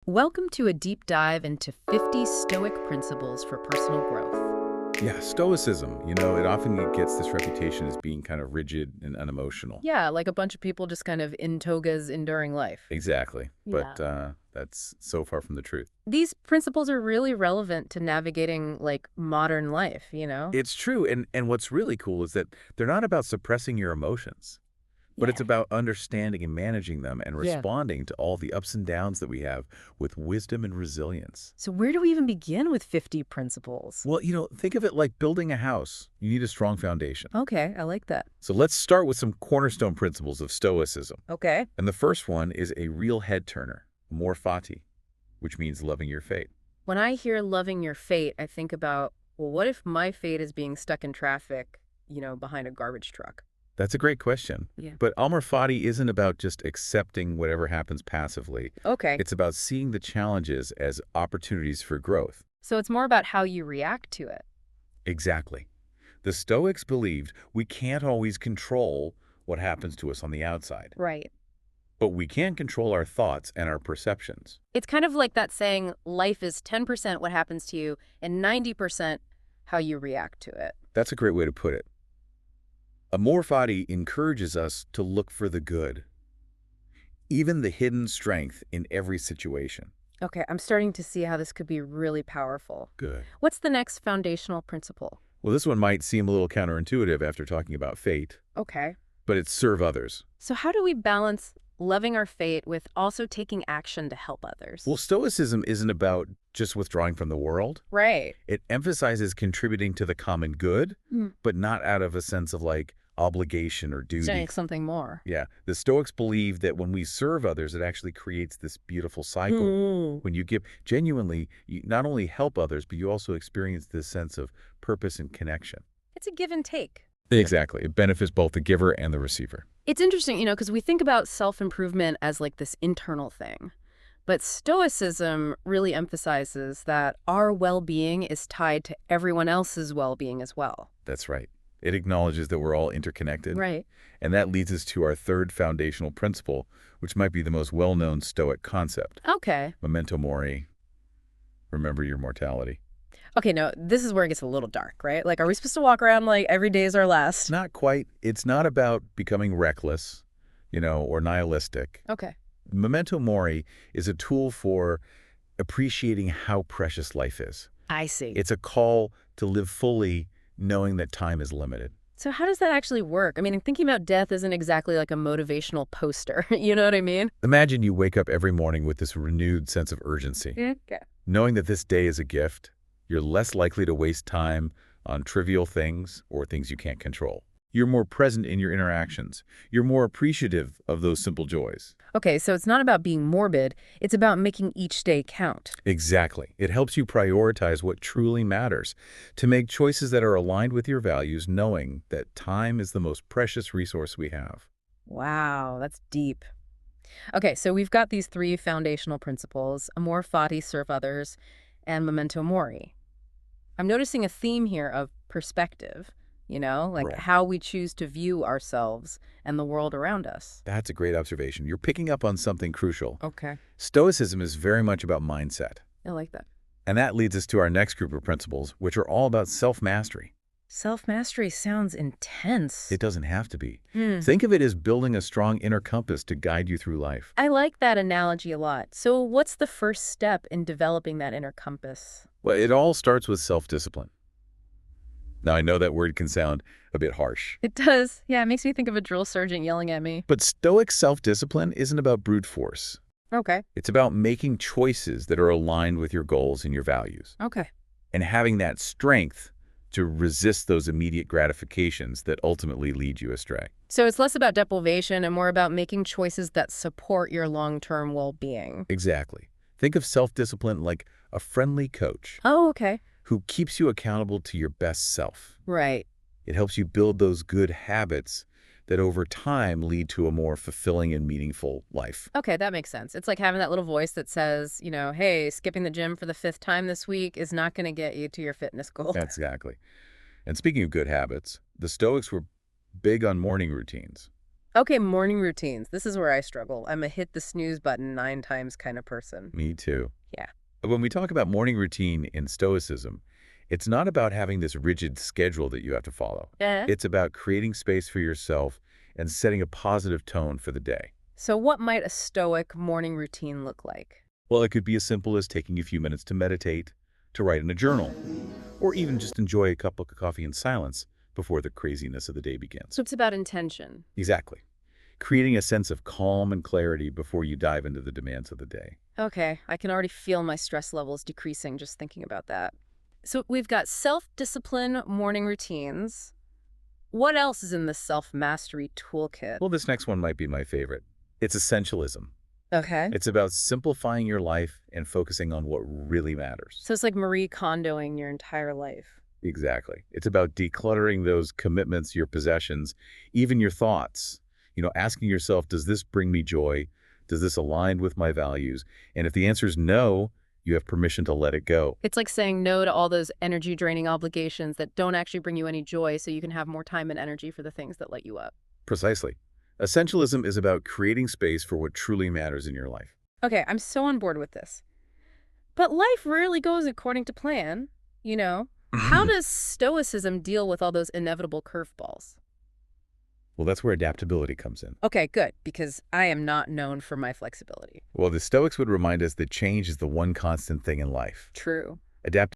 Welcome to a deep dive into 50 Stoic principles for personal growth. Yeah, Stoicism, it often gets this reputation as being kind of rigid and unemotional. Yeah, like a bunch of people just kind of in togas enduring life. Exactly. Yeah. But that's so far from the truth. These principles are really relevant to navigating modern life. It's true. And what's really cool is that they're not about suppressing your emotions, but Yeah. it's about understanding and managing them and Yeah. responding to all the ups and downs that we have with wisdom and resilience. So where do we even begin with 50 principles? Well, think of it like building a house. You need a strong foundation. Okay, I like that. So let's start with some cornerstone principles of Stoicism. Okay. And the first one is a real head turner, Amor Fati, which means loving your fate. When I hear loving your fate, I think about, well, what if my fate is being stuck in traffic, behind a garbage truck? That's a great question. Yeah. But Amor Fati isn't about just accepting whatever happens passively. Okay. It's about seeing the challenges as opportunities for growth. So it's more about how you react to it. Exactly. The Stoics believed we can't always control what happens to us on the outside, Right. but we can control our thoughts and our perceptions. It's kind of like that saying, life is 10% what happens to you and 90% how you react to it. That's a great way to put it. Amor Fati encourages us to look for the good, even the hidden strength in every situation. Okay, I'm starting to see how this could be really powerful. Good. What's the next foundational principle? Well, this one might seem a little counterintuitive after talking about fate, Okay. but it's serve others. So how do we balance loving our fate with also taking action to help others? Well, Stoicism isn't about just withdrawing from the world. Right. It emphasizes contributing to the common good, but not out of a sense of obligation or duty. Saying something more. Yeah, the Stoics believe that when we serve others, it actually creates this beautiful cycle. When you give genuinely, you not only help others, but you also experience this sense of purpose and connection. It's a give and take. Exactly. It benefits both the giver and the receiver. It's interesting, because we think about self-improvement as this internal thing. But Stoicism really emphasizes that our well-being is tied to everyone else's well-being as well. That's right. It acknowledges that we're all interconnected. Right. And that leads us to our third foundational principle, which might be the most well-known Stoic concept. Okay. Memento Mori. Remember your mortality. Okay, no, this is where it gets a little dark, right? Are we supposed to walk around like every day is our last? Not quite. It's not about becoming reckless, or nihilistic. Okay. Memento Mori is a tool for appreciating how precious life is. I see. It's a call to live fully, knowing that time is limited. So how does that actually work? I mean, thinking about death isn't exactly like a motivational poster. You know what I mean? Imagine you wake up every morning with this renewed sense of urgency. Okay. Knowing that this day is a gift, you're less likely to waste time on trivial things or things you can't control. You're more present in your interactions. You're more appreciative of those simple joys. Okay, so it's not about being morbid. It's about making each day count. Exactly. It helps you prioritize what truly matters, to make choices that are aligned with your values, knowing that time is the most precious resource we have. Wow, that's deep. Okay, so we've got these three foundational principles: Amor Fati, serve others, and Memento Mori. I'm noticing a theme here of perspective, Right. how we choose to view ourselves and the world around us. That's a great observation. You're picking up on something crucial. Okay. Stoicism is very much about mindset. I like that. And that leads us to our next group of principles, which are all about self-mastery. Self-mastery sounds intense. It doesn't have to be. Think of it as building a strong inner compass to guide you through life. I like that analogy a lot. So what's the first step in developing that inner compass? Well, it all starts with self-discipline. Now, I know that word can sound a bit harsh, It does. Yeah, it makes me think of a drill sergeant yelling at me. but Stoic self-discipline isn't about brute force. Okay. It's about making choices that are aligned with your goals and your values, Okay. and having that strength to resist those immediate gratifications that ultimately lead you astray. So it's less about deprivation and more about making choices that support your long-term well-being. Exactly. Think of self-discipline like a friendly coach Oh, okay. who keeps you accountable to your best self. Right. It helps you build those good habits that over time lead to a more fulfilling and meaningful life. Okay, that makes sense. It's like having that little voice that says, hey, skipping the gym for the 5th time this week is not going to get you to your fitness goal. That's exactly. And speaking of good habits, the Stoics were big on morning routines. Okay, morning routines. This is where I struggle. I'm a hit the snooze button 9 times kind of person. Me too. Yeah. When we talk about morning routine in Stoicism, it's not about having this rigid schedule that you have to follow. Yeah. It's about creating space for yourself and setting a positive tone for the day. So what might a Stoic morning routine look like? Well, it could be as simple as taking a few minutes to meditate, to write in a journal, or even just enjoy a cup of coffee in silence before the craziness of the day begins. So it's about intention. Exactly. Creating a sense of calm and clarity before you dive into the demands of the day. Okay, I can already feel my stress levels decreasing just thinking about that. So we've got self-discipline morning routines. What else is in the self-mastery toolkit? Well, this next one might be my favorite. It's essentialism. Okay. It's about simplifying your life and focusing on what really matters. So it's like Marie Kondoing your entire life. Exactly. It's about decluttering those commitments, your possessions, even your thoughts. Asking yourself, does this bring me joy? Does this align with my values? And if the answer is no, you have permission to let it go. It's like saying no to all those energy-draining obligations that don't actually bring you any joy so you can have more time and energy for the things that light you up. Precisely. Essentialism is about creating space for what truly matters in your life. Okay, I'm so on board with this. But life rarely goes according to plan, you know? How does Stoicism deal with all those inevitable curveballs? Well, that's where adaptability comes in. Okay, good, because I am not known for my flexibility. Well, the Stoics would remind us that change is the one constant thing in life. True. Adapt